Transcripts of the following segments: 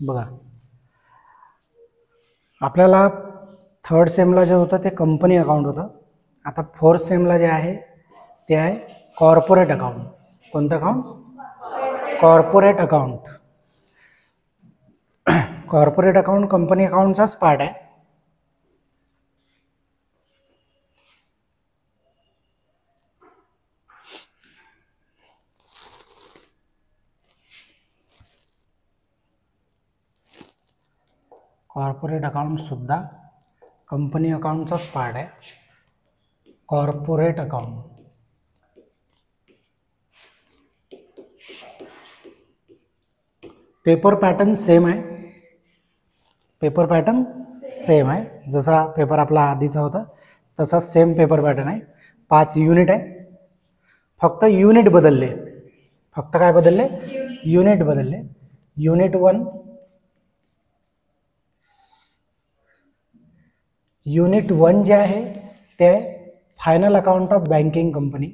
बघा, आपल्याला थर्ड सेमला जे होतं ते कंपनी अकाउंट होतं. आता फोर्थ सेमला जे आहे ते आहे कॉर्पोरेट अकाउंट. कोणतं अकाउंट? Corporate account. Corporate account company अकाउंटचाच पार्ट आहे. कॉर्पोरेट अकाउंट सुद्धा कंपनी अकाउंटचाच पार्ट आहे. Corporate account. Paper pattern same आहे. पेपर पॅटर्न सेम आहे. जसा पेपर आपला आधीचा होता तसा सेम पेपर पॅटर्न आहे. 5 युनिट आहे. फक्त युनिट बदलले. फक्त काय बदलले? युनिट बदलले. युनिट 1, युनिट 1 जे आहे ते final account of banking company.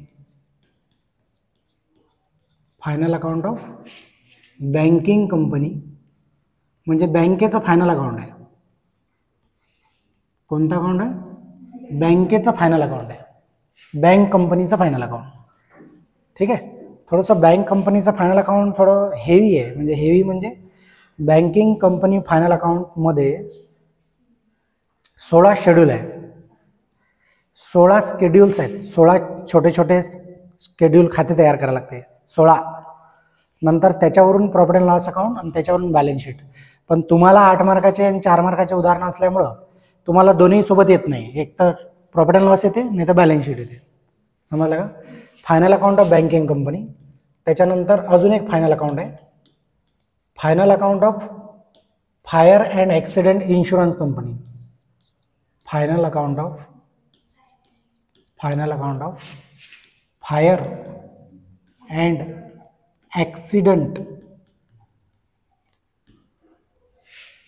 Final account of banking company म्हणजे बँकेचं फायनल अकाउंट आहे. कोणतं अकाउंट आहे? बँकेचं फायनल अकाउंट आहे. बँक कंपनीचं फायनल अकाउंट. ठीक आहे. थोडंसं बँक कंपनीचं फायनल अकाउंट थोडं हेवी आहे. म्हणजे हेवी म्हणजे बँकिंग कंपनी फायनल अकाउंटमध्ये 16 शेड्यूल आहे. 16 स्केड्यूल्स आहेत. 16 छोटे छोटे स्केड्यूल खाते तयार करायला लागते. 16. नंतर त्याच्यावरून प्रॉफिट अँड लॉस अकाउंट आणि त्याच्यावरून बॅलन्स शीट. पण तुम्हाला 8 मार्काचे आणि 4 मार्काचे उदाहरणं असल्यामुळं तुम्हाला दोन्ही सोबत येत नाही. एक तर प्रॉफिट अँड लॉस येते, नाही तर बॅलन्स शीट येते. समजलं का? Final account of banking company. त्याच्यानंतर अजून एक फायनल अकाउंट आहे. Final account of fire and accident insurance company. Final account of fire and accident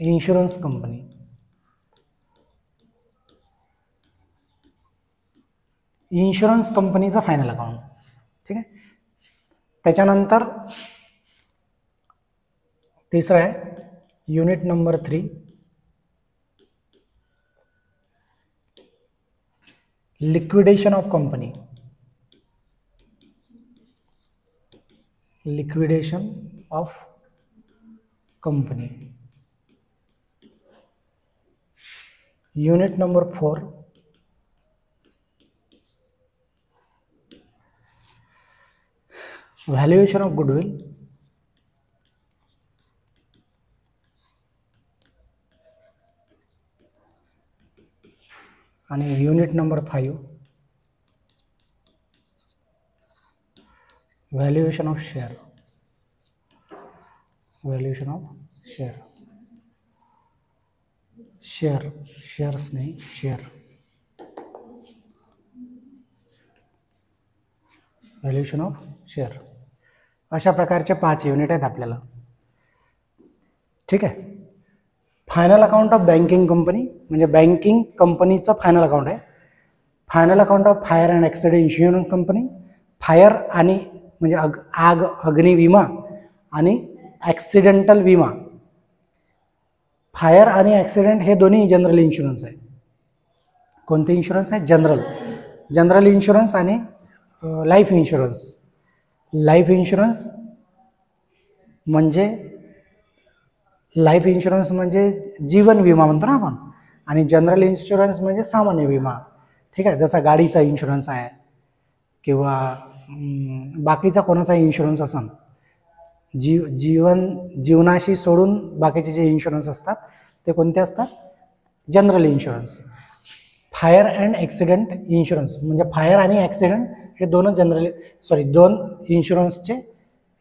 insurance company. Insurance कंपनीचं फायनल अकाउंट. ठीक आहे. त्याच्यानंतर तिसरं आहे unit number 3, liquidation of company. Liquidation of company. Unit number 4, valuation of goodwill. आणि unit number 5, valuation of share. Valuation of share. Shares नाही, share. Valuation of share. अशा प्रकारचे 5 युनिट आहेत आपल्याला. ठीक आहे. Final account of banking company म्हणजे banking कंपनीचं फायनल अकाउंट आहे. Final account of fire and accident insurance company. Fire आणि म्हणजे आग, अग्नी विमा आणि ॲक्सिडेंटल विमा. फायर आणि ॲक्सिडेंट हे दोन्ही जनरल इन्शुरन्स आहे. कोणते इन्शुरन्स आहे? जनरल इन्शुरन्स आणि लाईफ इन्शुरन्स. लाईफ इन्शुरन्स म्हणजे जीवन विमा म्हणतो ना आपण. आणि जनरल इन्शुरन्स म्हणजे सामान्य विमा. ठीक आहे. जसा गाडीचा इन्शुरन्स आहे किंवा बाकीचा कोणाचा इन्शुरन्स असन, जीवनाशी सोडून बाकीचे जे इन्शुरन्स असतात ते कोणते असतात? General insurance. Fire and accident insurance म्हणजे फायर आणि ॲक्सिडेंट हे दोन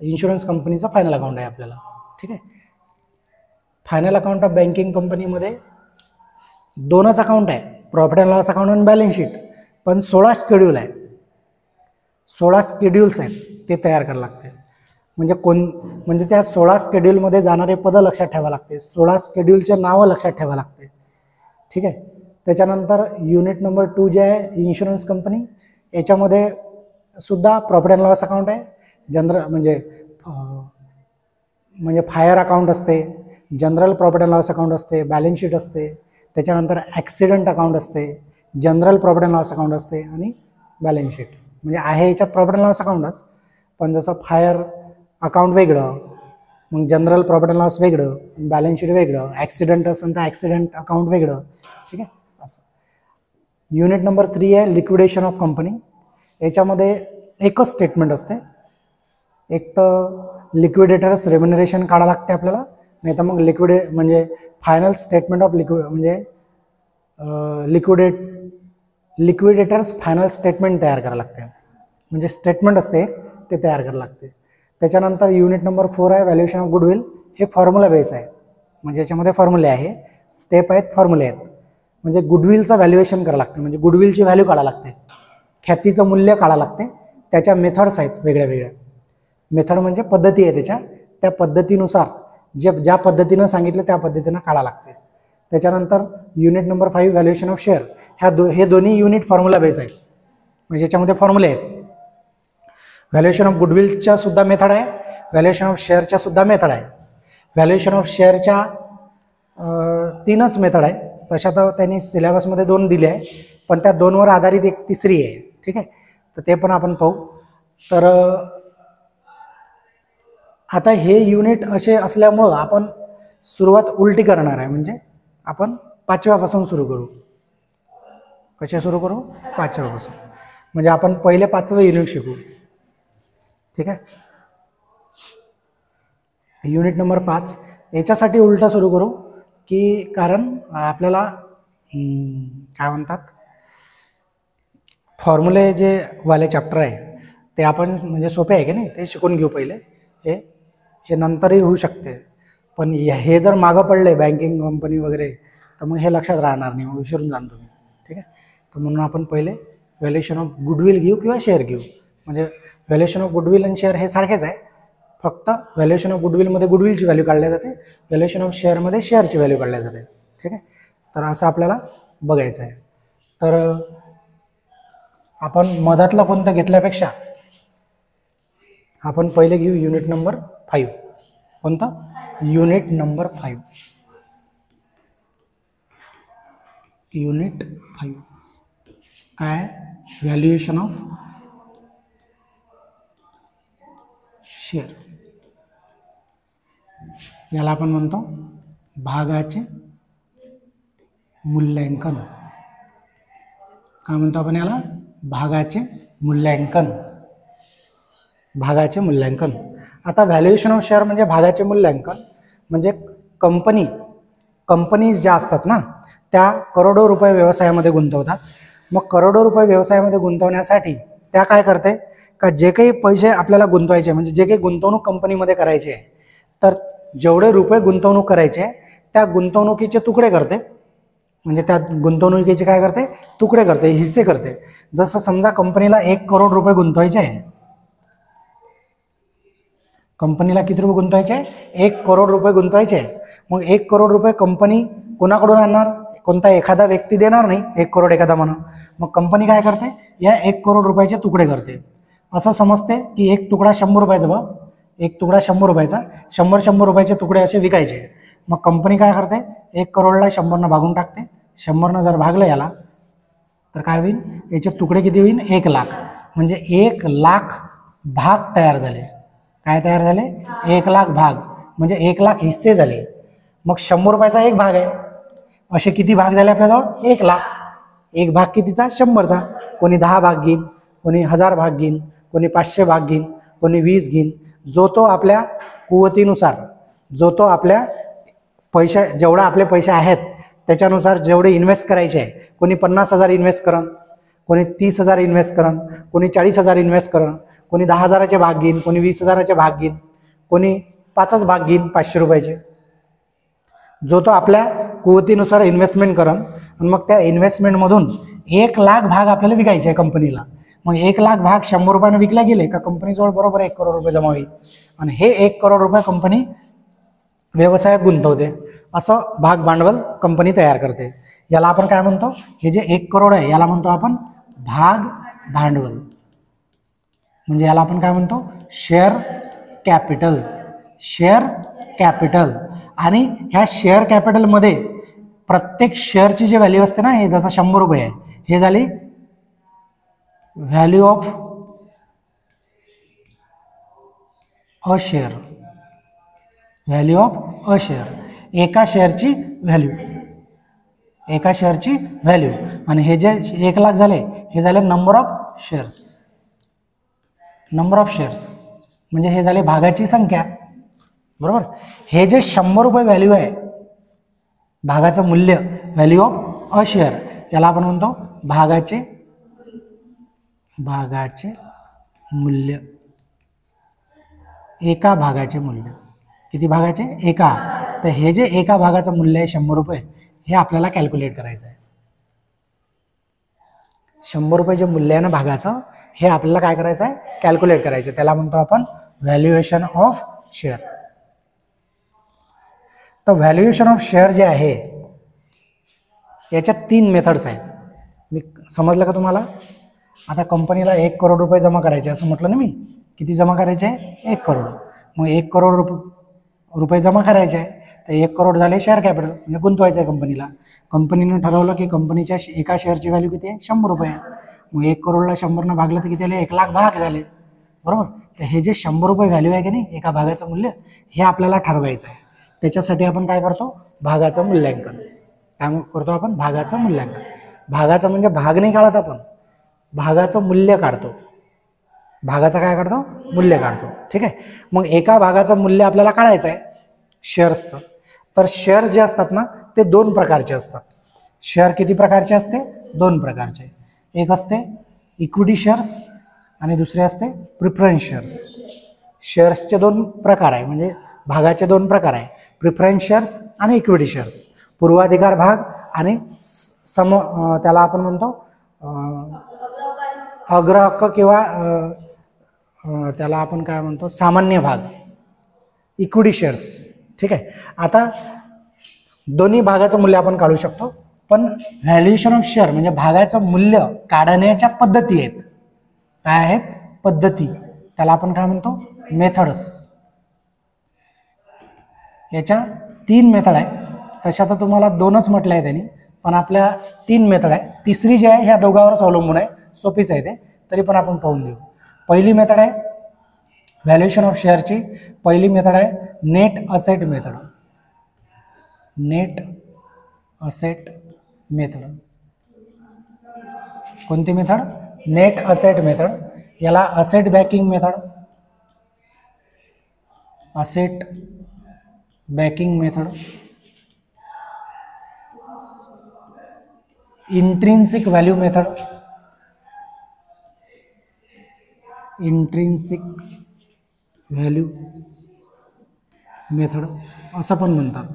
इन्शुरन्स कंपनीचा फायनल अकाउंट आहे आपल्याला. ठीक आहे. फायनल अकाउंट ऑफ बँकिंग कंपनीमध्ये 2च अकाउंट आहे, प्रॉफिट अँड लॉस अकाउंट आणि बॅलन्स शीट. पण 16 शेड्यूल आहे. 16 शेड्यूल्स आहेत ते तयार करायला लागते. म्हणजे त्या 16 शेड्यूलमध्ये जाणारे पदं लक्षात ठेवावं लागते. 16 शेड्यूलचे नावं लक्षात ठेवावं लागते. ठीक आहे. त्याच्यानंतर युनिट नंबर 2 जे आहे इन्शुरन्स कंपनी, याच्यामध्ये सुद्धा प्रॉफिट अँड लॉस अकाउंट आहे. जनरल म्हणजे फायर अकाउंट असते, general profit and loss account असते, बॅलन्स शीट असते, त्याच्यानंतर ॲक्सिडेंट अकाउंट असते, general profit and loss account असते आणि बॅलन्स शीट. म्हणजे आहे याच्यात प्रॉफिट अँड लॉस अकाउंटच, पण जसं फायर अकाउंट वेगळं, मग जनरल प्रॉफिट अँड लॉस वेगळं, बॅलन्स शीट वेगळं, ॲक्सिडेंट असेल तर ॲक्सिडेंट अकाउंट वेगळं. ठीक आहे. असं युनिट नंबर 3 आहे लिक्विडेशन ऑफ कंपनी. याच्यामध्ये एकच स्टेटमेंट असते, एक तर लिक्विडेटर्स रेम्युनरेशन काढा लागते आपल्याला, नाही तर मग म्हणजे फायनल स्टेटमेंट ऑफ म्हणजे लिक्विडेटर्स फायनल स्टेटमेंट तयार करावं लागते. म्हणजे स्टेटमेंट असते ते तयार करावं लागते. त्याच्यानंतर युनिट नंबर 4 आहे व्हॅल्युएशन ऑफ गुडविल. हे फॉर्म्युला बेस आहे, म्हणजे याच्यामध्ये फॉर्म्युले आहे, स्टेप आहेत, फॉर्म्युले आहेत. म्हणजे गुडविलचं व्हॅल्युएशन करावं लागते, म्हणजे गुडविलची व्हॅल्यू काढावं लागते, ख्यातीचं मूल्य काढावं लागते. त्याच्या मेथड्स आहेत वेगळ्या वेगळ्या. मेथड म्हणजे पद्धती आहे त्या पद्धतीनुसार ज्या पद्धतीनं सांगितलं त्या पद्धतीनं काढावं लागते. त्याच्यानंतर unit number 5 valuation of share. हे दोन्ही युनिट फॉर्म्युला बेस आहेत, म्हणजे याच्यामध्ये फॉर्म्युले आहेत. व्हॅल्युएशन ऑफ गुडविलच्या सुद्धा मेथड आहे, व्हॅल्युएशन ऑफ शेअरच्या सुद्धा मेथड आहे. व्हॅल्युएशन ऑफ शेअरच्या 3च मेथड आहे, तशा तर त्यांनी सिलेबसमध्ये 2 दिले आहे, पण त्या 2वर आधारित एक तिसरी आहे. ठीक आहे, तर ते पण आपण पाहू. तर आता हे युनिट असे असल्यामुळं आपण सुरुवात उलटी करणार आहे, म्हणजे आपण 5व्यापासून सुरू करू. कसे सुरू करू? 5व्यापासून. म्हणजे आपण पहिले 5वं युनिट शिकू. ठीक आहे. युनिट नंबर 5 याच्यासाठी उलटा सुरू करू की कारण आपल्याला काय म्हणतात, फॉर्म्युले जे वाले चॅप्टर आहे ते आपण म्हणजे सोपे आहे की नाही, ते शिकून घेऊ पहिले. हे नंतरही होऊ शकते, पण हे जर मागं पडले बँकिंग कंपनी वगैरे तर मग हे लक्षात राहणार नाही, विसरून जाण तुम्ही. ठीक आहे. तर म्हणून आपण पहिले व्हॅल्युएशन ऑफ गुडविल घेऊ किंवा शेअर घेऊ. म्हणजे व्हॅल्युएशन ऑफ गुडविल आणि शेअर हे सारखेच आहे, फक्त व्हॅल्युएशन ऑफ गुडविलमध्ये गुडविलची व्हॅल्यू काढली जाते, व्हॅल्युएशन ऑफ शेअरमध्ये शेअरची व्हॅल्यू काढली जाते. ठीक आहे. तर असं आपल्याला बघायचं आहे. तर आपण मधातलं कोणतं घेतल्यापेक्षा आपण पहिले घेऊ युनिट नंबर 5. कोणतं? Unit number 5. युनिट 5 काय? Valuation of share. याला आपण म्हणतो भागाचे मूल्यांकन. काय म्हणतो आपण याला? भागाचे मूल्यांकन. भागाचे मूल्यांकन. आता व्हॅल्युएशन ऑफ शेअर म्हणजे भागाचे मूल्यांकन, म्हणजे कंपनीज ज्या असतात ना त्या करोडो रुपये व्यवसायामध्ये गुंतवतात. मग करोडो रुपये व्यवसायामध्ये गुंतवण्यासाठी त्या काय करते का जे काही पैसे आपल्याला गुंतवायचे, म्हणजे जे काही गुंतवणूक कंपनीमध्ये करायची आहे, तर जेवढे रुपये गुंतवणूक करायचे त्या गुंतवणुकीचे तुकडे करते. म्हणजे त्या गुंतवणुकीचे काय करते? तुकडे करते, हिस्से करते. जसं समजा कंपनीला 1 करोड रुपये गुंतवायचे आहे. कंपनीला किती रुपये गुंतवायचे आहे? 1 करोड रुपये गुंतवायचे आहे. मग 1 करोड रुपये कंपनी कोणाकडून आणणार? कोणता एखादा व्यक्ती देणार नाही 1 करोड एखादा म्हणून. मग कंपनी काय करते? या 1 करोड रुपयाचे तुकडे करते. असं समजते की एक तुकडा 100 रुपयाचा बा, एक तुकडा 100 रुपयाचा, 100 रुपयाचे तुकडे असे विकायचे. मग कंपनी काय करते? 1 करोडला 100 भागून टाकते. 100 जर भागलं याला तर काय होईल? याचे तुकडे किती होईल? 1 लाख. म्हणजे 1 लाख भाग तयार झाले. काय तयार झाले? 1 लाख भाग, म्हणजे 1 लाख हिस्से झाले. मग 100 रुपयाचा 1 भाग आहे. असे किती भाग झाले आपल्याजवळ? 1 लाख. 1 भाग कितीचा? 100चा. कोणी 10 भाग घेईन, कोणी 1000 भाग घेईन, कोणी 500 भाग घेईन, कोणी 20 घेईन. जो तो आपल्या कुवतीनुसार, जो तो आपल्या पैसे, जेवढा आपले पैसे आहेत त्याच्यानुसार जेवढे इन्व्हेस्ट करायचे आहे. कोणी 50,000 इन्व्हेस्ट करण, कोणी 30,000 इन्व्हेस्ट करण, कोणी 40,000 इन्व्हेस्ट करण, कोणी 10,000चे भाग घेईन, कोणी 20,000चे भाग घेईन, कोणी 5च भाग घेईन 500 रुपयाचे. जो तो आपल्या कुवतीनुसार इन्व्हेस्टमेंट करण. आणि मग त्या इन्व्हेस्टमेंटमधून 1 लाख भाग आपल्याला विकायचे आहे कंपनीला. मग 1 लाख भाग 100 रुपयाने विकले गेले का कंपनीजवळ बरोबर 1 करोड रुपये जमा होईल. आणि हे 1 करोड रुपये कंपनी व्यवसायात गुंतवते. असं भाग भांडवल कंपनी तयार करते. याला आपण काय म्हणतो? हे जे 1 करोड आहे याला म्हणतो आपण भाग भांडवल. म्हणजे याला आपण काय म्हणतो? Share capital. Share capital. आणि ह्या शेअर कॅपिटलमध्ये प्रत्येक शेअरची जी व्हॅल्यू असते ना, हे जसं 100 रुपये आहे, हे झाली value of a share, value of a share, एका शेअरची व्हॅल्यू, एका शेअरची व्हॅल्यू. आणि हे जे 1 लाख झाले हे झाले number of shares, number of shares म्हणजे हे झाले भागाची संख्या, बरोबर. हे जे 100 रुपये व्हॅल्यू आहे, भागाचं मूल्य, व्हॅल्यू ऑफ अ शेअर, याला आपण म्हणतो भागाचे मूल्य, एका भागाचे मूल्य. किती भागाचे? एका. तर हे जे एका भागाचं मूल्य आहे 100 रुपये, हे आपल्याला कॅल्क्युलेट करायचं आहे. 100 रुपये जे मूल्य आहे ना भागाचं, हे आपल्याला काय करायचं आहे? कॅल्क्युलेट करायचं. त्याला म्हणतो आपण व्हॅल्युएशन ऑफ शेअर. तर व्हॅल्युएशन ऑफ शेअर जे आहे याच्यात 3 मेथड्स आहेत. मी समजलं का तुम्हाला? आता कंपनीला 1 करोड रुपये जमा करायचे असं म्हटलं ना मी. किती जमा करायचे आहे? 1 करोड. मग 1 करोड रुपये जमा करायचे आहे, तर 1 करोड झाले शेअर कॅपिटल, म्हणजे गुंतवायचं आहे कंपनीला. कंपनीनं ठरवलं की कंपनीच्या एका शेअरची व्हॅल्यू किती आहे? 100 रुपये आहे. मग 1 करोडला 100 भागलं तर किती आले? 1 लाख भाग झाले, बरोबर. तर हे जे 100 रुपये व्हॅल्यू आहे की नाही, एका भागाचं मूल्य, हे आपल्याला ठरवायचं आहे. त्याच्यासाठी आपण काय करतो? भागाचं मूल्यांकन. काय करतो आपण? भागाचं मूल्यांकन. भागाचं म्हणजे भाग नाही काढत आपण, भागाचं मूल्य काढतो. भागाचं काय काढतो? मूल्य काढतो, ठीक आहे. मग एका भागाचं मूल्य आपल्याला काढायचं आहे शेअर्सचं. तर शेअर जे असतात ना, ते 2 प्रकारचे असतात. शेअर किती प्रकारचे असते? 2 प्रकारचे. एक असते इक्विटी शेअर्स आणि दुसरे असते प्रिफरन्स शेअर्स. शेअर्सचे 2 प्रकार आहे, म्हणजे भागाचे 2 प्रकार आहे, प्रिफरन्स शेअर्स आणि इक्विटी शेअर्स. पूर्वाधिकार भाग आणि त्याला आपण म्हणतो अग्रहक्क किंवा त्याला आपण काय म्हणतो? सामान्य भाग, इक्विटी शेअर्स, ठीक आहे. आता दोन्ही भागाचं मूल्य आपण काढू शकतो, पण व्हॅल्युएशन ऑफ शेअर म्हणजे भागाचं मूल्य काढण्याच्या पद्धती आहेत. काय आहेत? पद्धती. त्याला आपण काय म्हणतो? मेथड्स. याच्या 3 मेथड आहे. तशा तर तुम्हाला 2च म्हटलं आहे त्यांनी, पण आपल्या 3 मेथड आहे. तिसरी जी आहे ह्या दोघांवरच अवलंबून आहे. सोपीच आहे ते, तरी पण आपण पाहून घेऊ. पहिली मेथड आहे व्हॅल्युएशन ऑफ शेअरची. पहिली मेथड आहे net asset method. Net asset method. कोणती मेथड? Net asset method. याला asset backing method, asset backing method, intrinsic value method, intrinsic value method असं पण म्हणतात.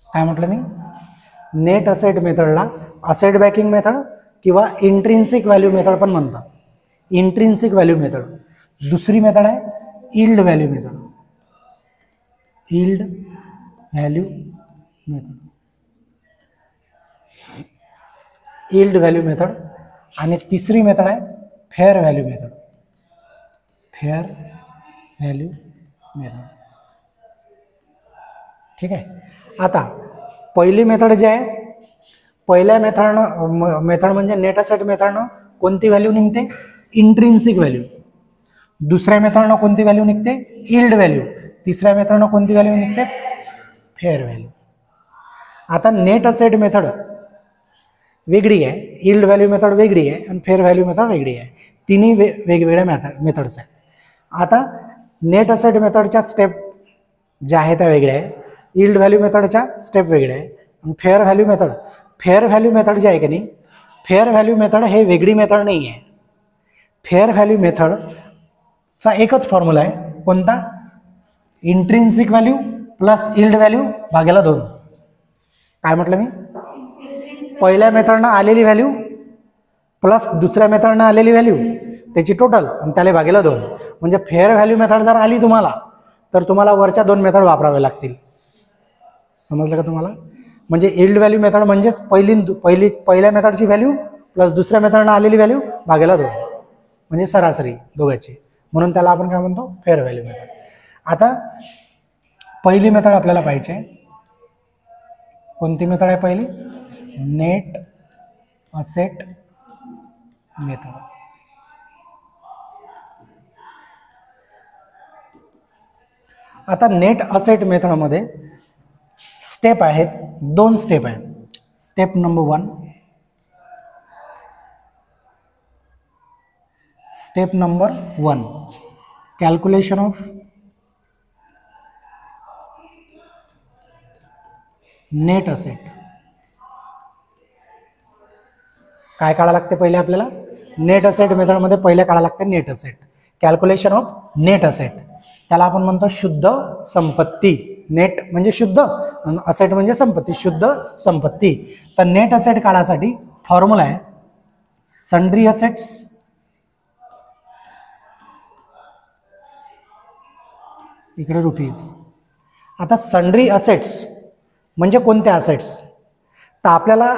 काय म्हटलं मी? नेट असेट मेथडला असेट बॅकिंग मेथड किंवा इंट्रिन्सिक व्हॅल्यू मेथड पण म्हणतात. Intrinsic value method. दुसरी मेथड आहे yield value method. Yield value method. Yield value method. आणि तिसरी मेथड आहे fair value method. Fair value method, ठीक आहे. आता पहिली मेथड जी आहे, पहिल्या मेथड म्हणजे नेट असेट मेथडनं कोणती व्हॅल्यू निघते? Intrinsic value. दुसऱ्या मेथडनं कोणती व्हॅल्यू निघते? Yield value. तिसऱ्या मेथडनं कोणती व्हॅल्यू निघते? Fair value. आता नेट असेट मेथड वेगळी आहे, यील्ड व्हॅल्यू मेथड वेगळी आहे आणि फेअर व्हॅल्यू मेथड वेगळी आहे. तिन्ही वेगवेगळ्या मेथड्स आहेत. आता नेट असेट मेथडच्या स्टेप ज्या आहेत त्या वेगळ्या आहे, यील्ड व्हॅल्यू मेथडच्या स्टेप वेगळ्या आहे. आणि फेअर व्हॅल्यू मेथड जे आहे की नाही, फेअर व्हॅल्यू मेथड हे वेगळी मेथड नाही आहे. फेअर व्हॅल्यू मेथडचा एकच फॉर्म्युला आहे. कोणता? Intrinsic value plus yield value भागेला 2. काय म्हटलं मी? पहिल्या मेथडनं आलेली व्हॅल्यू प्लस दुसऱ्या मेथडनं आलेली व्हॅल्यू, त्याची टोटल आणि त्याला भागेला 2. म्हणजे फेअर व्हॅल्यू मेथड जर आली तुम्हाला, तर तुम्हाला वरच्या 2 मेथड वापरावे लागतील. समजलं का तुम्हाला? म्हणजे यील्ड व्हॅल्यू मेथड म्हणजेच पहिल्या मेथडची व्हॅल्यू प्लस दुसऱ्या मेथडनं आलेली व्हॅल्यू भागेला 2, म्हणजे सरासरी दोघांची. म्हणून त्याला आपण काय म्हणतो? Fair value method. आता पहिली मेथड आपल्याला पाहिजे. कोणती मेथड आहे पहिली? Net asset method. आता नेट असेट मेथडमध्ये स्टेप आहेत, 2 स्टेप आहेत. Step number 1, step number 1, calculation of net asset. काय काढायला लागते पहिले आपल्याला? नेट असेट मेथडमध्ये पहिले काढायला लागते net asset, calculation of net asset. त्याला आपण म्हणतो शुद्ध संपत्ती. नेट म्हणजे शुद्ध, असेट म्हणजे संपत्ती, शुद्ध संपत्ती. तर नेट असेट काढायसाठी फॉर्म्युला आहे सन्ड्री असेट्स इकडे रुपीज. आता सन्ड्री असेट्स म्हणजे कोणत्या असेट्स? तर आपल्याला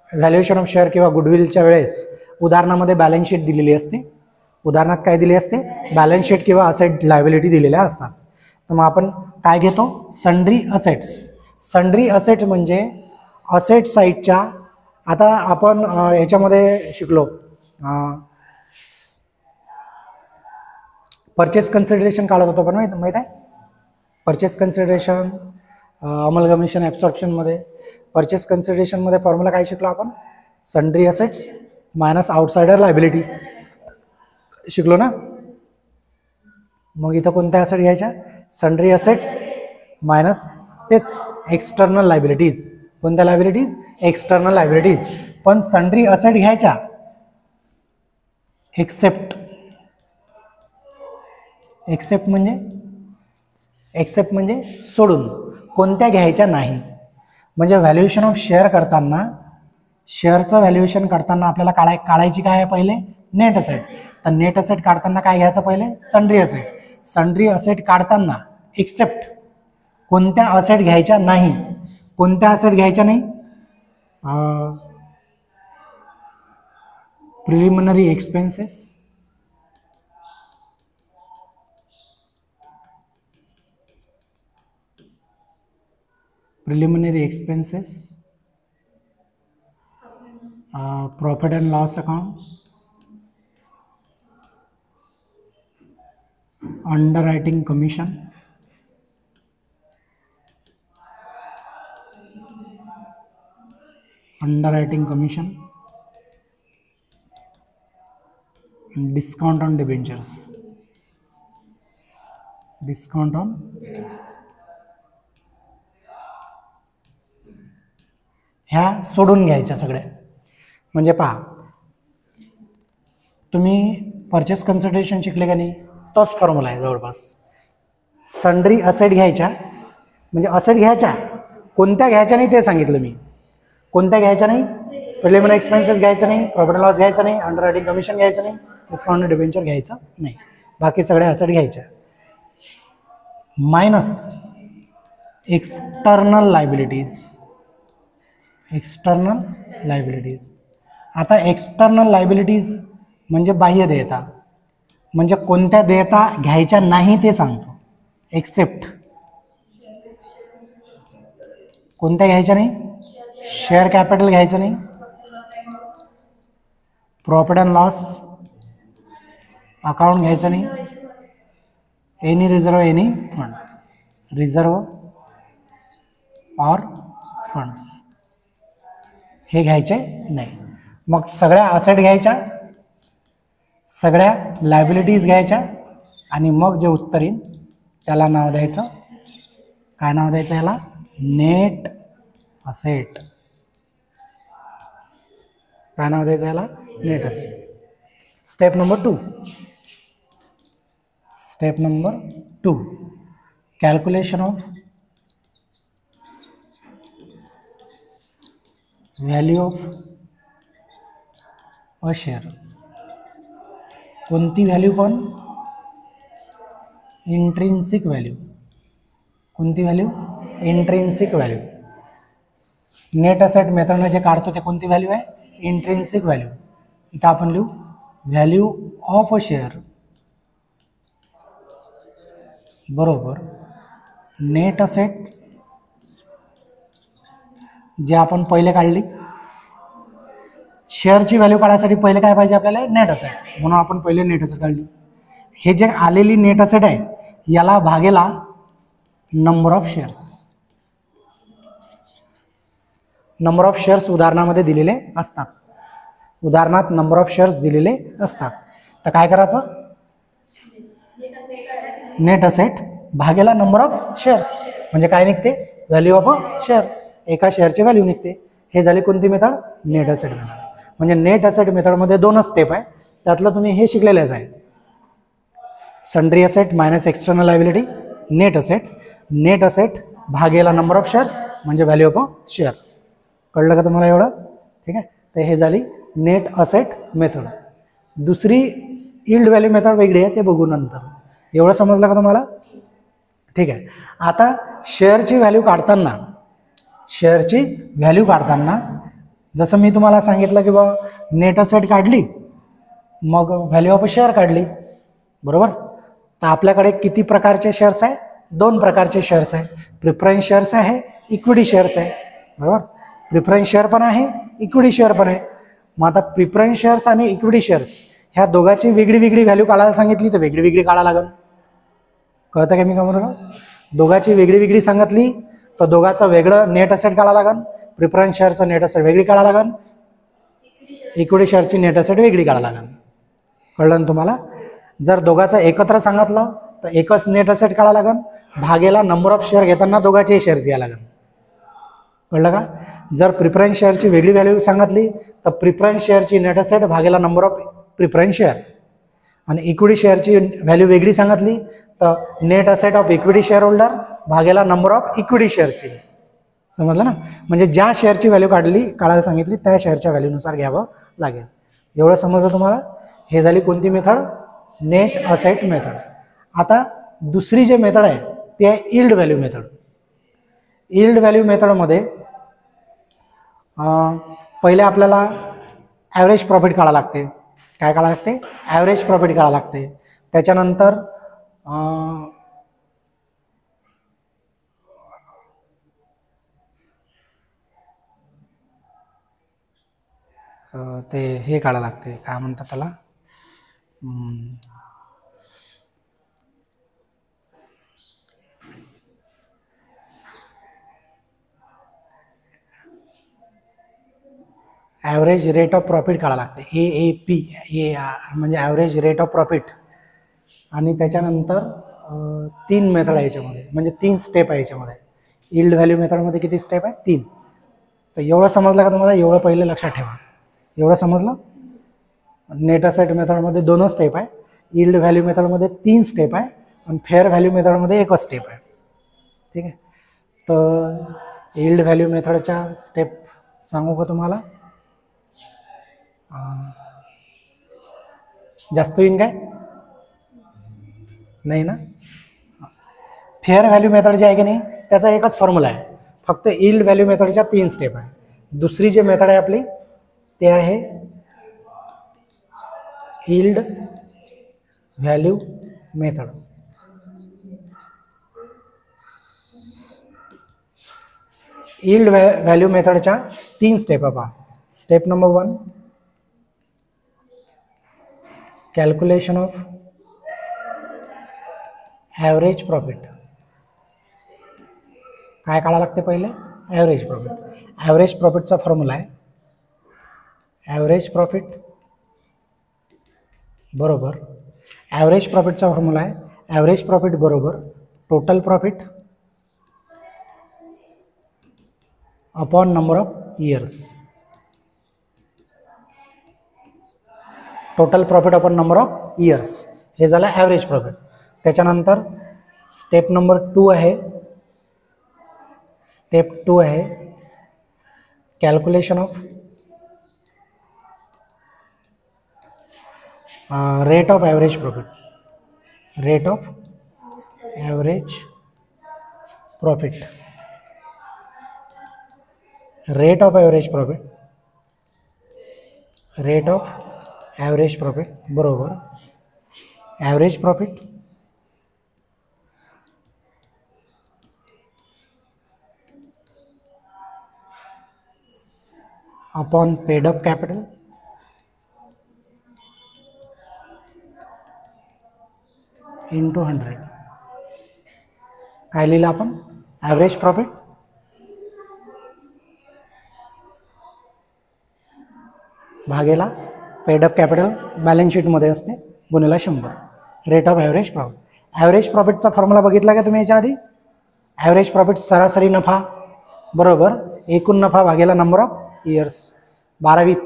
व्हॅल्युएशन ऑफ शेअर किंवा गुडविलच्या वेळेस उदाहरणामध्ये बॅलन्स शीट दिलेली असते. उदाहरणात काय दिली असते? बॅलन्स शीट किंवा असेट लायबिलिटी दिलेल्या असतात. तर मग आपण काय घेतो? Sundry assets. सन्ड्री असेट म्हणजे असेट साईडच्या, आता आपण याच्यामध्ये शिकलो परचेस कन्सिडरेशन काढत होतो पण माहीत आहे? Purchase consideration, amalgamation, ॲब्सॉर्प्शनमध्ये purchase कन्सिडरेशनमध्ये formula काय शिकलो आपण? Sundry assets minus outsider liability शिकलो ना. मग इथं कोणत्या असेट घ्यायच्या? सन्ड्री असेट्स मायनस तेच एक्सटर्नल लायबिलिटीज. कोणत्या लायबिलिटीज? External liabilities. पण सन्ड्री असेट घ्यायच्या एक्सेप्ट म्हणजे सोडून, कोणत्या घ्यायच्या नाही. म्हणजे व्हॅल्युएशन ऑफ शेअर करताना, शेअरचं व्हॅल्युएशन करताना आपल्याला काढायची काय आहे पहिले? Net asset. तर नेट असेट काढताना काय घ्यायचं पहिले? Sundry asset. सन्ड्री असेट काढताना एक्सेप्ट कोणत्या असेट घ्यायच्या नाही. कोणत्या असेट घ्यायच्या नाही? Preliminary expenses, profit and loss account, underwriting commission, discount on debentures. ह्या सोडून घ्यायच्या सगळ्या. म्हणजे पहा, तुम्ही परचेस कन्सिडरेशन शिकले का नाही? तोच फॉर्म्युला आहे जवळपास. सन्ड्री असेट घ्यायच्या म्हणजे असेट घ्यायच्या, कोणत्या घ्यायच्या नाही ते सांगितलं मी. कोणत्या घ्यायच्या नाही? प्रिलिमिनरी एक्सपेन्सेस घ्यायचं नाही, प्रॉफिट अँड लॉस घ्यायचं नाही, अंडररायटिंग कमिशन घ्यायचं नाही, डिस्काउंट डिबेंचर घ्यायचं नाही. बाकी सगळ्या असेट घ्यायच्या. Minus external liabilities. आता एक्सटर्नल लायबिलिटीज म्हणजे बाह्य देयता. म्हणजे कोणत्या देयता घ्यायच्या नाही ते सांगतो. एक्सेप्ट कोणत्या घ्यायच्या नाही? शेअर कॅपिटल घ्यायचं नाही, प्रॉफिट अँड लॉस अकाउंट घ्यायचं नाही, एनी रिझर्व ऑर फंड्स हे घ्यायचे नाही. मग सगळ्या असेट घ्यायच्या, सगळ्या लायबिलिटीज घ्यायच्या आणि मग जे उत्तर येईल त्याला नाव द्यायचं. काय नाव द्यायचं याला? Net asset. काय नाव द्यायचं याला? Net asset. Step number 2, calculation of value of a share. कोणती व्हॅल्यू? पण इंट्रिन्सिक व्हॅल्यू. कोणती value? Intrinsic value. Net asset मेथडने जे काढतो ते कोणती व्हॅल्यू आहे? Intrinsic value. इथं आपण लिहू व्हॅल्यू ऑफ अ शेअर बरोबर नेट असेट जे आपण पहिले काढली, शेअरची व्हॅल्यू काढायसाठी पहिले काय पाहिजे आपल्याला, नेट असेट, म्हणून आपण पहिले नेट असेट काढली. हे जे आलेली नेट असेट आहे याला भागेला number of shares. Number of shares उदाहरणामध्ये दिलेले असतात, उदाहरणात नंबर ऑफ शेअर्स दिलेले असतात. तर काय करायचं, नेट असेट भागेला नंबर ऑफ शेअर्स म्हणजे काय निघते, व्हॅल्यू ऑफ अ शेअर, एका शेअरची व्हॅल्यू निघते. हे झाली कोणती मेथड, नेट असेट मेथड. म्हणजे नेट असेट मेथडमध्ये दोनच स्टेप आहे, त्यातलं तुम्ही हे शिकलेलेच आहे. Sundry asset minus external liability, net asset, net asset भागेला नंबर ऑफ शेअर्स म्हणजे व्हॅल्यू ऑफ अ शेअर. कळलं का तुम्हाला एवढं, ठीक आहे. तर हे झाली नेट असेट मेथड. दुसरी यील्ड व्हॅल्यू मेथड वेगळी आहे, ते बघू नंतर. एवढं समजलं का तुम्हाला, ठीक आहे. आता शेअरची व्हॅल्यू काढताना, शेअरची व्हॅल्यू काढताना जसं मी तुम्हाला सांगितलं की बा नेट असेट काढली मग व्हॅल्यू ऑफ अ शेअर काढली, बरोबर. तर आपल्याकडे किती प्रकारचे शेअर्स आहे, दोन प्रकारचे शेअर्स आहे, प्रिफरन्स शेअर्स आहे, इक्विटी शेअर्स आहे, बरोबर. प्रिफरन्स शेअर पण आहे, इक्विटी शेअर पण आहे. मग आता प्रिफरन्स शेअर्स आणि इक्विटी शेअर्स ह्या दोघांची वेगळी वेगळी व्हॅल्यू काढायला सांगितली तर वेगळी वेगळी काढायला लागेल. कळतं का मी काय म्हणून, दोघांची वेगळी वेगळी सांगितली तर दोघांचं वेगळं नेट असेट काढायला लागेल, प्रिफरन्स शेअरचं नेट असेट वेगळी काढायला लागेल, इक्विटी शेअरची नेट असेट वेगळी काढायला लागेल. कळलं ना तुम्हाला. जर दोघांचं एकत्र सांगितलं तर एकच नेट असेट काढायला लागेल, भागेला नंबर ऑफ शेअर घेताना दोघांचे शेअर्स घ्यायला लागेल. कळलं का. जर प्रिफरन्स शेअरची वेगळी व्हॅल्यू सांगितली तर प्रिफरन्स शेअरची नेट असेट भागेला नंबर ऑफ प्रिफरन्स शेअर, आणि इक्विटी शेअरची व्हॅल्यू वेगळी सांगितली तर net asset of equity share holder भागेला नंबर ऑफ इक्विटी शेअर्स. समजलं ना. म्हणजे ज्या शेअरची व्हॅल्यू काढायला सांगितली त्या शेअरच्या व्हॅल्यूनुसार घ्यावं लागेल. एवढं समजलं तुम्हाला. हे झाली कोणती मेथड, नेट असेट मेथड. आता दुसरी जे मेथड आहे ती आहे yield value method. Yield value मेथडमध्ये पहिले आपल्याला ॲव्हरेज प्रॉफिट काढावं लागते. काय काढावं लागते, ॲव्हरेज प्रॉफिट काढावं लागते. त्याच्यानंतर ते हे काढावं लागते, काय म्हणतात त्याला, ॲव्हरेज रेट ऑफ प्रॉफिट काढावं लागते, AAP, हे म्हणजे ॲव्हरेज रेट ऑफ प्रॉफिट. आणि त्याच्यानंतर 3 मेथड आहे याच्यामध्ये, म्हणजे 3 स्टेप आहे याच्यामध्ये. यील्ड व्हॅल्यू मेथडमध्ये किती स्टेप आहे, 3. तर एवढं समजलं का तुम्हाला, एवढं पहिले लक्षात ठेवा. एवढं समजलं. नेट असेट मेथडमध्ये 2 स्टेप आहे, यील्ड व्हॅल्यू मेथडमध्ये 3 स्टेप आहे, आणि फेअर व्हॅल्यू मेथडमध्ये 1 स्टेप आहे. ठीक आहे. तर यील्ड व्हॅल्यू मेथडच्या स्टेप सांगू का तुम्हाला, जास्त होईन काय, नाही ना. फेअर व्हॅल्यू मेथड जे आहे की नाही त्याचा एकच फॉर्म्युला आहे, फक्त यील्ड व्हॅल्यू मेथडच्या 3 स्टेप आहे. दुसरी जी मेथड आहे आपली ते आहे yield value method. Yield value मेथडच्या 3 स्टेप आहे पहा. Step number 1, calculation of average profit. काय काढावं लागते पहिले, ॲव्हरेज प्रॉफिट. ॲव्हरेज प्रॉफिटचा फॉर्म्युला आहे ॲव्हरेज प्रॉफिट बरोबर, ॲव्हरेज प्रॉफिटचा फॉर्म्युला आहे ॲव्हरेज प्रॉफिट बरोबर total profit upon number of years. Total profit upon number of years, हे झालं ॲव्हरेज प्रॉफिट. त्याच्यानंतर स्टेप नंबर 2 आहे, स्टेप 2 आहे calculation of rate of average profit. Rate of average profit, rate of average profit, rate of average profit बरोबर average profit upon paid up capital into 100. काय लिहिलं आपण? Average profit भागेला paid up capital balance शीटमध्ये असते गुणिला 100. Rate of average profit. Average प्रॉफिटचा formula बघितला का तुम्ही याच्या आधी? ॲव्हरेज प्रॉफिट सरासरी नफा बरोबर एकूण नफा भागेला नंबर ऑफ इयर्स. 12वीत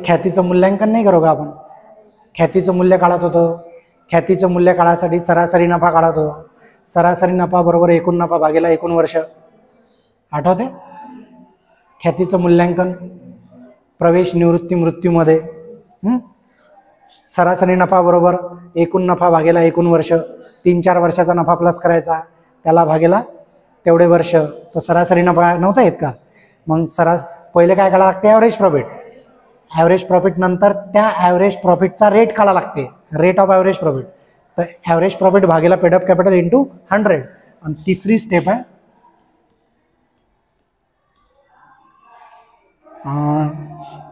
ख्यातीचं मूल्यांकन नाही करू का आपण? ख्यातीचं मूल्य काढत होतं. ख्यातीचं मूल्य काढायसाठी सरासरी नफा काढत होतो. सरासरी नफा बरोबर एकूण नफा भागेला एकूण वर्ष. आठवते? ख्यातीचं मूल्यांकन प्रवेश निवृत्ती मृत्यूमध्ये सरासरी नफा बरोबर एकूण नफा भागेला एकूण वर्ष. 3-4 वर्षाचा नफा प्लस करायचा त्याला भागेला तेवढे वर्ष. तर सरासरी नफा नव्हता येत का? मग पहिले काय काढावं लागते? Average profit. ॲव्हरेज प्रॉफिट नंतर त्या ॲव्हरेज प्रॉफिटचा रेट काढावा लागते, रेट ऑफ ॲव्हरेज प्रॉफिट. तर ॲव्हरेज प्रॉफिट भागेला पेड अप कॅपिटल इंटू 100. आणि तिसरी स्टेप आहे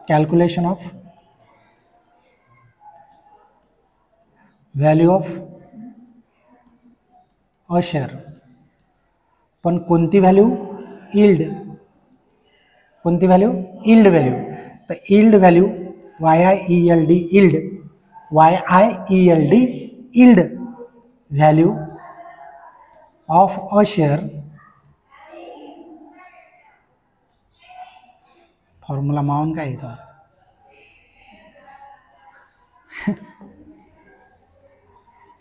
calculation of value of a share. पण कोणती व्हॅल्यू? यील्ड. कोणती व्हॅल्यू? Yield value. तर yield value YIELD yield, YIELD yield value of a share. Formula मावून काय येतो?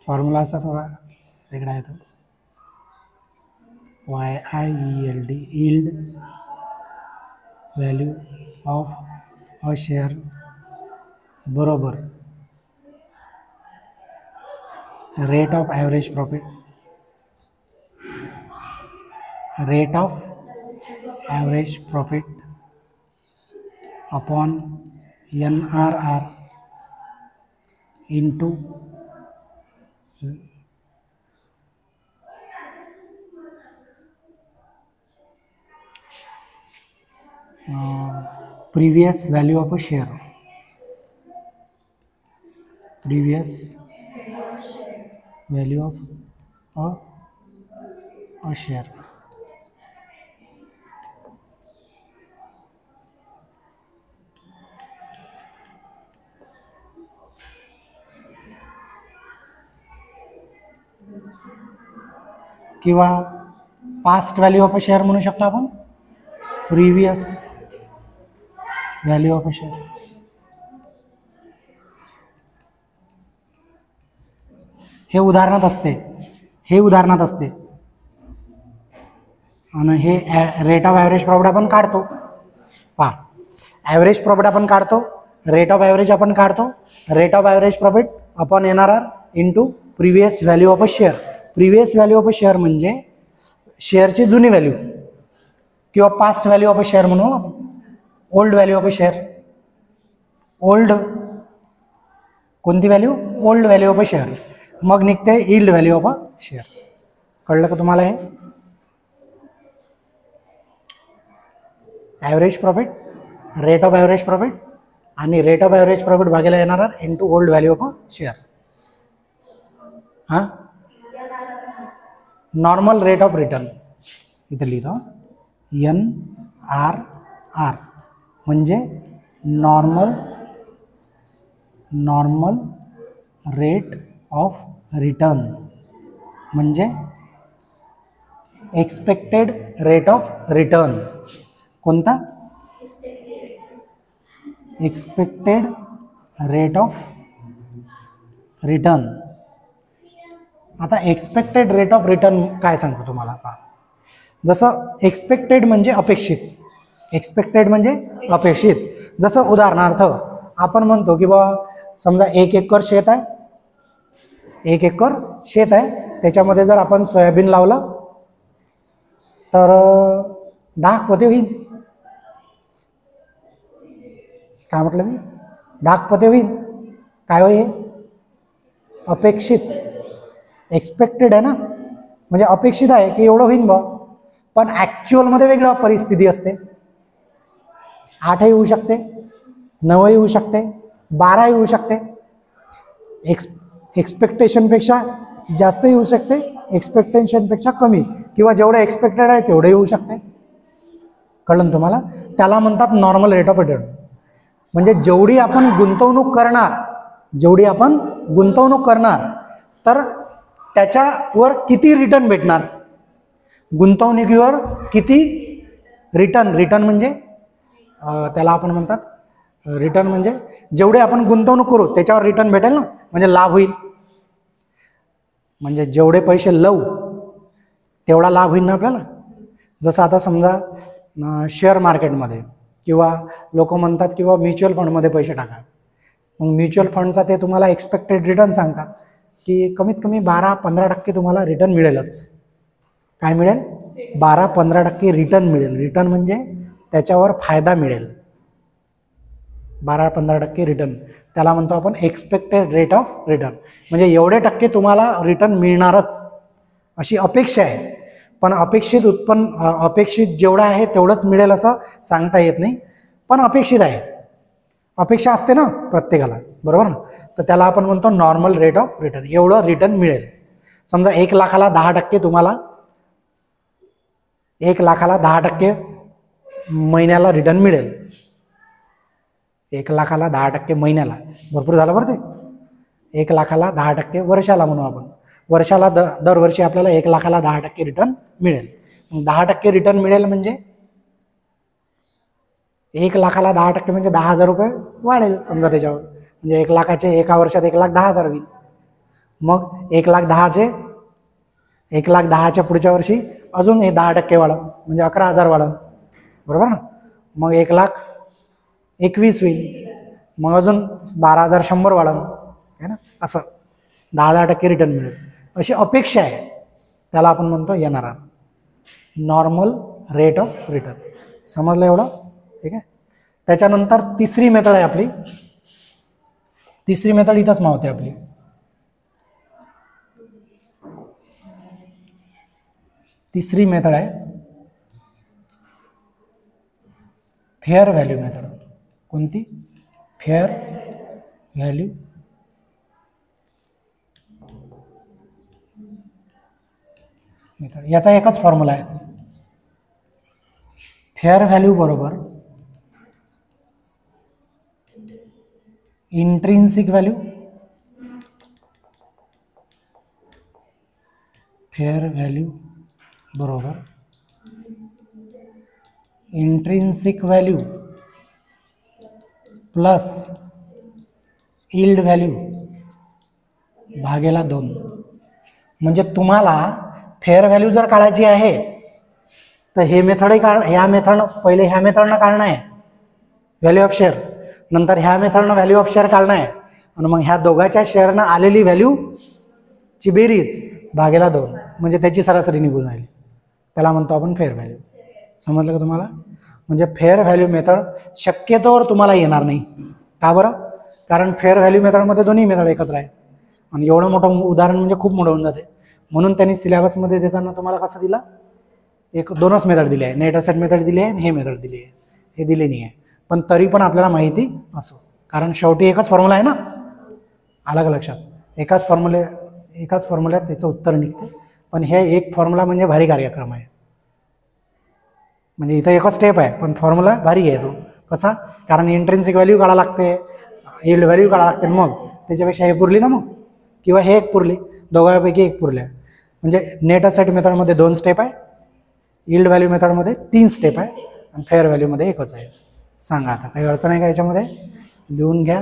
फॉर्म्युला असा थोडा वेगळा येतो. YIELD yield value of a share बरोबर rate of average profit, rate of average profit upon NRR into previous value of a share. Previous value of a share. किंवा past value of a share म्हणू शकतो आपण. Previous value of a share. हे उदाहरणात असते, हे उदाहरणात असते. आणि हे रेट ऑफ ॲव्हरेज प्रॉफिट आपण काढतो. पहा, ॲव्हरेज प्रॉफिट आपण काढतो, रेट ऑफ ॲव्हरेज आपण काढतो. Rate of average profit upon NRR into previous value of a share. Previous value of a share म्हणजे शेअरची जुनी व्हॅल्यू किंवा past value of a share म्हणू आपण. Old value of a share. Old कोणती value? Old value of a share. मग निघते yield value of a share. कळलं का तुम्हाला? हे average profit, rate of average profit आणि रेट ऑफ ॲव्हरेज प्रॉफिट भागेला NRR into old value of a share. हां, नॉर्मल रेट ऑफ रिटर्न इथं लिहितो. NRR म्हणजे नॉर्मल रेट ऑफ रिटर्न म्हणजे एक्सपेक्टेड रेट ऑफ रिटर्न. कोणता? Expected rate of return. आता expected rate of return काय सांगतो तुम्हाला? पहा, जसं एक्सपेक्टेड म्हणजे अपेक्षित, एक्सपेक्टेड म्हणजे अपेक्षित. जसं उदाहरणार्थ आपण म्हणतो की बा समजा 1 एकर शेत आहे, 1 एकर शेत आहे, त्याच्यामध्ये जर आपण सोयाबीन लावलं तर 10 पोते होईल. काय म्हटलं मी? 10 पोते होईल. काय होईल? अपेक्षित. एक्सपेक्टेड आहे ना, म्हणजे अपेक्षित आहे की एवढं होईन बा. पण ॲक्च्युअलमध्ये वेगळं परिस्थिती असते. 8ही होऊ शकते, 9ही होऊ शकते, 12ही होऊ शकते. एक्सपेक्टेशनपेक्षा जास्तही होऊ शकते, एक्सपेक्टेशनपेक्षा कमी, किंवा जेवढं एक्सपेक्टेड आहे तेवढंही होऊ शकते. कळलं तुम्हाला? त्याला म्हणतात नॉर्मल रेट ऑफ रिटर्न. म्हणजे जेवढी आपण गुंतवणूक करणार तर त्याच्यावर किती रिटर्न भेटणार, गुंतवणुकीवर किती रिटर्न म्हणजे त्याला आपण म्हणतात रिटर्न म्हणजे जेवढे आपण गुंतवणूक करू त्याच्यावर रिटर्न भेटेल ना, म्हणजे लाभ होईल. म्हणजे जेवढे पैसे लावू तेवढा लाभ होईल ना आपल्याला. जसं आता समजा शेअर मार्केटमध्ये किंवा लोक म्हणतात किंवा म्युच्युअल फंडमध्ये पैसे टाका, मग म्युच्युअल फंडचा ते तुम्हाला एक्सपेक्टेड रिटर्न सांगतात की कमीत कमी 12-15% तुम्हाला रिटर्न मिळेलच. काय मिळेल? 12-15% रिटर्न मिळेल. रिटर्न म्हणजे त्याच्यावर फायदा मिळेल. 12-15% रिटर्न, त्याला म्हणतो आपण एक्सपेक्टेड रेट ऑफ रिटर्न. म्हणजे एवढे टक्के तुम्हाला रिटर्न मिळणारच अशी अपेक्षा आहे. पण अपेक्षित जेवढं आहे तेवढंच मिळेल असं सांगता येत नाही, पण अपेक्षित आहे. अपेक्षा असते ना प्रत्येकाला, बरोबर ना? तर त्याला आपण म्हणतो नॉर्मल रेट ऑफ रिटर्न. एवढं रिटर्न मिळेल. समजा 1 लाखाला 10% तुम्हाला 1 लाखाला 10% महिन्याला रिटर्न मिळेल. 1 लाखाला 10% महिन्याला भरपूर झालं बरं ते. 1 लाखाला 10% वर्षाला म्हणू आपण. वर्षाला दरवर्षी आपल्याला 1 लाखाला 10% रिटर्न मिळेल. मग 10% रिटर्न मिळेल म्हणजे 1 लाखाला 10% म्हणजे 10,000 रुपये वाढेल समजा त्याच्यावर. म्हणजे 1 लाखाचे एका वर्षात 1,10,000 होईल. मग 1,10,000च्या पुढच्या वर्षी अजून हे 10% वाढेल म्हणजे 11,000 वाढेल, बरोबर ना? मग 1,21,000 होईल. मग अजून 12,100 वाढेल, है ना? असं 10% रिटर्न मिळेल अशी अपेक्षा आहे. त्याला आपण म्हणतो NRR, normal rate of return. समजलं एवढं? ठीक आहे. त्याच्यानंतर तिसरी मेथड आहे आपली. तिसरी मेथड इथंच मावते आपली. तिसरी मेथड आहे फेअर व्हॅल्यू मेथड. कोणती? Fair value method. याचा एकच फॉर्म्युला आहे. फेअर व्हॅल्यू बरोबर इंट्रिन्सिक व्हॅल्यू, फेअर व्हॅल्यू बरोबर intrinsic value plus yield value भागेला 2. म्हणजे तुम्हाला फेअर व्हॅल्यू जर काढायची आहे तर हे मेथडही ह्या मेथडनं पहिले ह्या मेथडनं काढणं आहे व्हॅल्यू ऑफ शेअर, नंतर ह्या मेथडनं व्हॅल्यू ऑफ शेअर काढणं आहे, आणि मग ह्या दोघांच्या शेअरनं आलेली व्हॅल्यूची बेरीज भागेला 2 म्हणजे त्याची सरासरी निघून राहिली. त्याला म्हणतो आपण फेअर व्हॅल्यू. समजलं का तुम्हाला? म्हणजे फेअर व्हॅल्यू मेथड शक्यतोवर तुम्हाला येणार नाही. का बरं? कारण फेअर व्हॅल्यू मेथडमध्ये दोन्ही मेथड एकत्र आहे आणि एवढं मोठं उदाहरण म्हणजे खूप मोठं होऊन जाते. म्हणून त्यांनी सिलेबसमध्ये देताना तुम्हाला कसं दिला? 2च मेथड दिली आहे. नेट असेट मेथड दिली आहे आणि हे मेथड दिली आहे. हे दिले नाही आहे, पण तरी पण आपल्याला माहिती असो, कारण शेवटी एकच फॉर्म्युला आहे ना. आलं का लक्षात? एकाच फॉर्म्युल्यात त्याचं उत्तर निघते. पण हे एक फॉर्म्युला म्हणजे भारी कार्यक्रम आहे. म्हणजे इथं एकच स्टेप आहे पण फॉर्म्युला भारी आहे तो. कसा? कारण इंट्रिन्सिक व्हॅल्यू काढायला लागते, यील्ड व्हॅल्यू काढायला लागते. मग त्याच्यापेक्षा हे पुरली ना मग, किंवा हे एक पुरली, दोघांपैकी एक पुरल्या. म्हणजे नेट असेट मेथडमध्ये 2 स्टेप आहे, यील्ड व्हॅल्यू मेथडमध्ये 3 स्टेप आहे, आणि फेअर व्हॅल्यूमध्ये एकच आहे. सांगा आता काही अडचण आहे का याच्यामध्ये? लिहून घ्या.